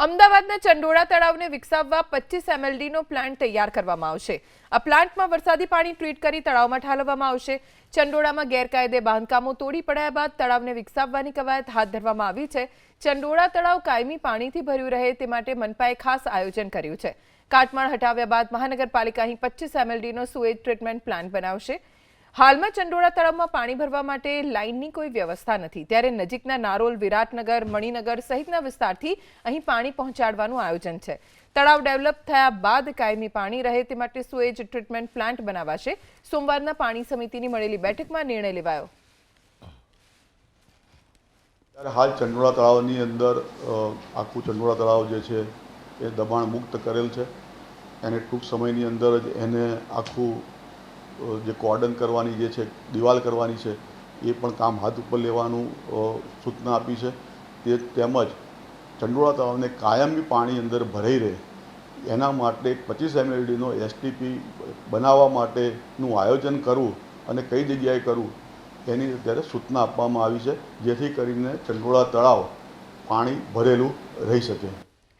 અમદાવાદના ચંડોળા તળાવને વિકસાવવા 25 MLDનો પ્લાન્ટ તૈયાર કરવામાં આવશે। આ પ્લાન્ટમાં વરસાદી પાણી ટ્રીટ કરી તળાવમાં ઠાલવવામાં આવશે। ચંડોળામાં ગેરકાયદે બાંધકામો તોડી પડાયા બાદ તળાવને વિકસાવવાની કવાયત હાથ ધરવામાં આવી છે। ચંડોળા તળાવ કાયમી પાણીથી ભર્યું રહે તે માટે મનપાએ ખાસ આયોજન કર્યું છે। કાટમાળ હટાવ્યા બાદ મહાનગરપાલિકા અહીં 25 MLDનો સુએજ ટ્રીટમેન્ટ પ્લાન્ટ બનાવશે। હાલમાં ચંડોળા તળાવમાં પાણી ભરવા માટે લાઇનની કોઈ વ્યવસ્થા નથી, ત્યારે નજીકના નારોલ, વિરાટનગર, મણિનગર સહિતના વિસ્તારથી અહીં પાણી પહોંચાડવાનું આયોજન છે। તળાવ ડેવલપ થયા બાદ કાયમી પાણી રહે તે માટે સુએજ ટ્રીટમેન્ટ પ્લાન્ટ બનાવાશે। સોમવારના પાણી સમિતિની મળેલી બેઠકમાં નિર્ણય લેવાયો। હાલ ચંડોળા તળાવની અંદર આખું ચંડોળા તળાવ જે છે એ દબાણ મુક્ત કરેલ છે અને ટૂંક સમયની અંદર જ એને આખું જે કોર્ડન કરવાની જે છે, દિવાલ કરવાની છે, એ પણ કામ હાથ ઉપર લેવાનું સૂચના આપી છે। તે તેમજ ચંડોળા તળાવને કાયમી પાણી અંદર ભરાઈ રહે એના માટે 25 MLDનો STP બનાવવા માટેનું આયોજન કરવું અને કઈ જગ્યાએ કરવું એની અત્યારે સૂચના આપવામાં આવી છે, જેથી કરીને ચંડોળા તળાવ પાણી ભરેલું રહી શકે।